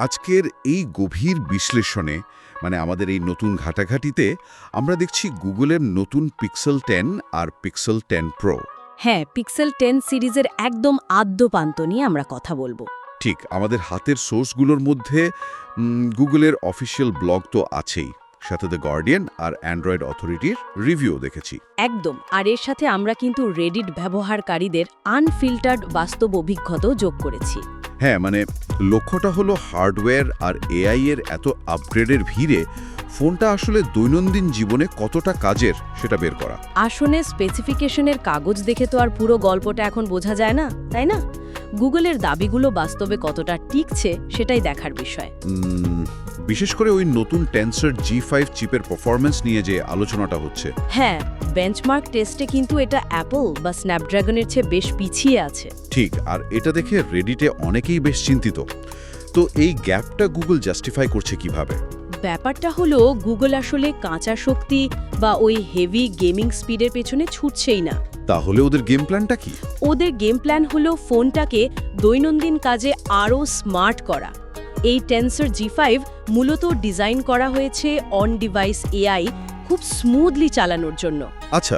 আজকের এই গভীর বিশ্লেষণে আমাদের এই নতুন ঘাটাঘাটিতে আমরা দেখছি গুগলের নতুন পিক্সেল 10 আর পিক্সেল 10 প্রো। হ্যাঁ, পিক্সেল 10 সিরিজের একদম আদ্যপান্ত নিয়ে আমরা কথা বলবো। ঠিক, আমাদের হাতের সোর্সগুলোর মধ্যে গুগলের অফিসিয়াল ব্লগ তো আছেই, সাথে দ্য গার্ডিয়ান আর অ্যান্ড্রয়েড অথরিটির রিভিউ দেখেছি। একদম, আর এর সাথে আমরা কিন্তু রেডিট ব্যবহারকারীদের আনফিল্টার্ড বাস্তব অভিজ্ঞতাও যোগ করেছি। হ্যাঁ, লক্ষ্যটা হলো হার্ডওয়্যার আর এআই এর এত আপগ্রেডের ভিড়ে ফোনটা আসলে দৈনন্দিন জীবনে কতটা কাজের সেটা বের করা। আসলে স্পেসিফিকেশনের কাগজ দেখে তো আর পুরো গল্পটা এখন বোঝা যায় না, তাই না? গুগলের দাবিগুলো বাস্তবে কতটা টিকছে সেটাই দেখার বিষয়। বিশেষ করে ওই নতুন টেনসর G5 চিপের পারফরম্যান্স নিয়ে যে আলোচনাটা হচ্ছে। হ্যাঁ, বেঞ্চমার্ক টেস্টে কিন্তু এটা অ্যাপল বা স্ন্যাপড্রাগনের চেয়ে বেশ পিছিয়ে আছে। ঠিক, আর এটা দেখে রেডিটে অনেকেই বেশ চিন্তিত। তো এই গ্যাপটা গুগল জাস্টিফাই করছে কিভাবে? ব্যাপারটা হলো, গুগল আসলে কাঁচা শক্তি বা ওই হেভি গেমিং স্পিডের পেছনে ছুটছেই না। তাহলে ওদের গেম প্ল্যানটা কি? ওদের গেম প্ল্যান হলো ফোনটাকে দৈনন্দিন কাজে আরও স্মার্ট করা। এই টেনসর G5 মূলত ডিজাইন করা হয়েছে অন ডিভাইস এআই খুব স্মুথলি চালানোর জন্য। আচ্ছা,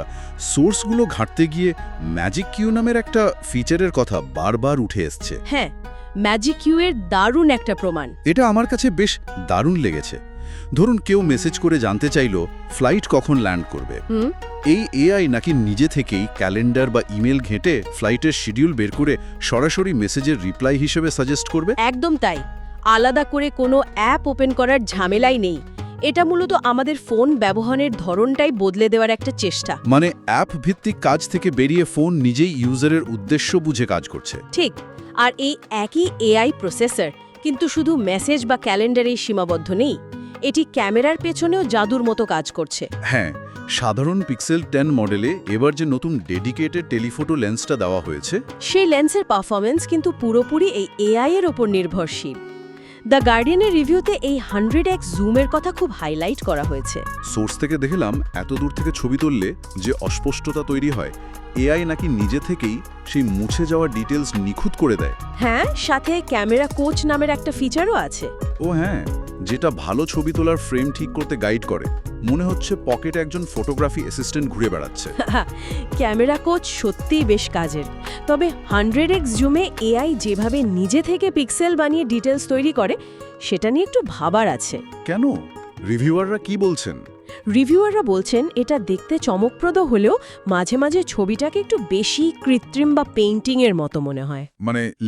সোর্সগুলো ঘাঁটতে গিয়ে ম্যাজিক কিউ নামের একটা ফিচারের কথা বারবার উঠে এসছে। হ্যাঁ, ম্যাজিক কিউ এর দারুণ একটা প্রমাণ। এটা আমার কাছে বেশ দারুণ লেগেছে। ধরুন কেউ মেসেজ করে জানতে চাইলো ফ্লাইট কখন ল্যান্ড করবে, এই এআই নাকি নিজে থেকেই ক্যালেন্ডার বা ইমেল ঘেঁটে ফ্লাইটের শিডিউল বের করে সরাসরি মেসেজের রিপ্লাই হিসেবে সাজেস্ট করবে। একদম তাই, আলাদা করে কোনো অ্যাপ ওপেন করার ঝামেলাই নেই। এটা মূলত আমাদের ফোন ব্যবহারের ধরনটাই বদলে দেওয়ার একটা চেষ্টা। অ্যাপ ভিত্তিক কাজ থেকে বেরিয়ে ফোন নিজেই ইউজারের উদ্দেশ্য বুঝে কাজ করছে। ঠিক, আর এই একই এআই প্রসেসর কিন্তু শুধু মেসেজ বা ক্যালেন্ডারেই সীমাবদ্ধ নেই, এটি ক্যামেরার পেছনেও জাদুর মতো কাজ করছে। হ্যাঁ, সাধারণ পিক্সেল 10 মডেলে এবার যে নতুন ডেডিকেটেড টেলিফোটো লেন্সটা দেওয়া হয়েছে, সেই লেন্সের পারফরমেন্স কিন্তু পুরোপুরি এই এআই এর ওপর নির্ভরশীল। দ্য গার্ডিয়ানের রিভিউতে এই 100x জুমের কথা খুব হাইলাইট করা হয়েছে। সোর্স থেকে দেখলাম এত দূর থেকে ছবি তুললে যে অস্পষ্টতা তৈরি হয়, এআই নাকি নিজে থেকেই সেই মুছে যাওয়া ডিটেলস নিখুঁত করে দেয়। হ্যাঁ, সাথে ক্যামেরা কোচ নামের একটা ফিচারও আছে। ও হ্যাঁ, যেটা ভালো ছবি তোলার ফ্রেম ঠিক করতে গাইড করে। মনে হচ্ছে পকেটে একজন ফটোগ্রাফি অ্যাসিস্ট্যান্ট ঘুরে বেড়াচ্ছে। ক্যামেরা কোচ সত্যিই বেশ কাজের। তবে 100x জুমে এআই যেভাবে নিজে থেকে পিক্সেল বানিয়ে ডিটেলস তৈরি করে, সেটা নিয়ে একটু ভাবার আছে। কেন? রিভিউয়াররা কি বলছেন? রিভিউয়াররা বলছেন এটা দেখতে চমকপ্রদ হলেও মাঝে মাঝে ছবিটাকে একটু বেশি কৃত্রিম বা পেইন্টিংয়ের মতো মনে হয়।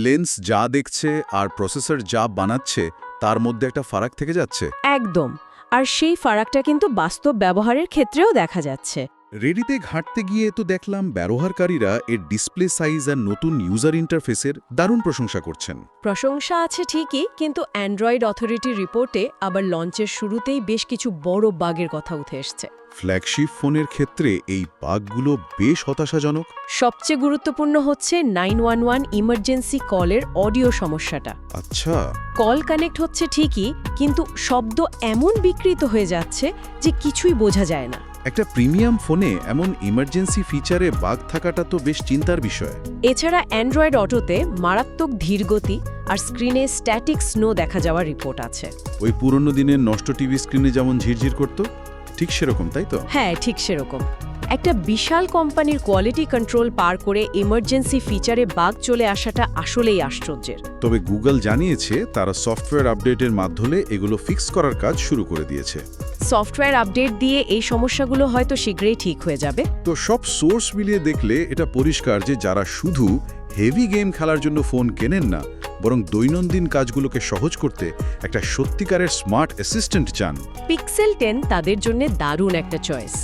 লেন্স যা দেখছে আর প্রসেসর যা বানাচ্ছে তার মধ্যে একটা ফারাক থেকে যাচ্ছে। একদম, আর সেই ফারাকটা কিন্তু বাস্তব ব্যবহারের ক্ষেত্রেও দেখা যাচ্ছে। রেডিতে ঘাঁটতে গিয়ে তো দেখলাম ব্যবহারকারীরা এর ডিসপ্লে সাইজ আর নতুন ইউজার ইন্টারফেসের দারুণ প্রশংসা করছেন। প্রশংসা আছে ঠিকই, কিন্তু অ্যান্ড্রয়েড অথরিটির রিপোর্টে আবার লঞ্চের শুরুতেই বেশ কিছু বড় বাগের কথা উঠে এসছে। ফ্ল্যাগশিপ ফোনের ক্ষেত্রে এই বাগগুলো বেশ হতাশাজনক। সবচেয়ে গুরুত্বপূর্ণ হচ্ছে 911 ইমার্জেন্সি কলের অডিও সমস্যাটা। আচ্ছা, কল কানেক্ট হচ্ছে ঠিকই, কিন্তু শব্দ এমন বিকৃত হয়ে যাচ্ছে যে কিছুই বোঝা যায় না। একটা প্রিমিয়াম ফোনে এমন ইমার্জেন্সি ফিচারে বাগ থাকাটা তো বেশ চিন্তার বিষয়। এছাড়া অ্যান্ড্রয়েড অটোতে মারাত্মক ধীরগতি আর স্ক্রিনে স্ট্যাটিক স্নো দেখা যাওয়ার রিপোর্ট আছে। ওই পুরনো দিনের নষ্ট টিভি স্ক্রিনে যেমন ঝিরঝির করত, ঠিক সেরকম, তাই তো? হ্যাঁ, ঠিক সেরকম। একটা বিশাল কোম্পানির কোয়ালিটি কন্ট্রোল পার করে ইমার্জেন্সি ফিচারে বাগ চলে আসাটা আসলেই আশ্চর্যের। তবে গুগল জানিয়েছে তারা সফটওয়্যার আপডেটের মাধ্যমে এগুলো ফিক্স করার কাজ শুরু করে দিয়েছে। সফটওয়্যার আপডেট দিয়ে এই সমস্যাগুলো হয়তো শীঘ্রই ঠিক হয়ে যাবে। তো সব সোর্স মিলিয়ে দেখলে এটা পরিষ্কার যে যারা শুধু হেভি গেম খেলার জন্য ফোন কেনেন না, বরং দৈনন্দিন কাজগুলোকে সহজ করতে একটা সত্যিকারের স্মার্ট অ্যাসিস্ট্যান্ট চান, পিক্সেল 10 তাদের জন্য দারুণ একটা চয়েস।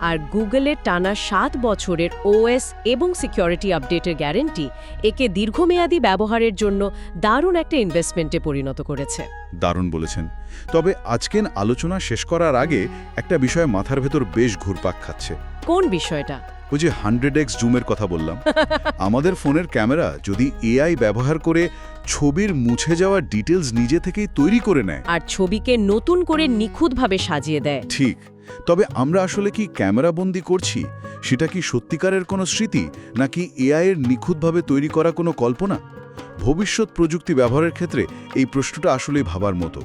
আর গুগলের টানা 7 বছরের ওএস এবং সিকিউরিটি আপডেটের গ্যারান্টি একে দীর্ঘমেয়াদী ব্যবহারের জন্য দারুণ একটা ইনভেস্টমেন্টে পরিণত করেছে। দারুণ বলেছেন। তবে আজকের আলোচনা শেষ করার আগে একটা বিষয় মাথার ভেতর বেশ ঘুরপাক খাচ্ছে। কোন বিষয়টা? ওই যে 100x জুমের কথা বললাম, আমাদের ফোনের ক্যামেরা যদি এআই ব্যবহার করে ছবির মুছে যাওয়া ডিটেলস নিজে থেকেই তৈরি করে নেয় আর ছবিকে নতুন করে নিখুঁতভাবে সাজিয়ে দেয়। ঠিক, তবে আমরা আসলে কি ক্যামেরাবন্দি করছি? সেটা কি সত্যিকারের কোনো স্মৃতি, নাকি এআই এর নিখুঁতভাবে তৈরি করা কোনো কল্পনা? ভবিষ্যৎ প্রযুক্তি ব্যবহারের ক্ষেত্রে এই প্রশ্নটা আসলেই ভাবার মতো।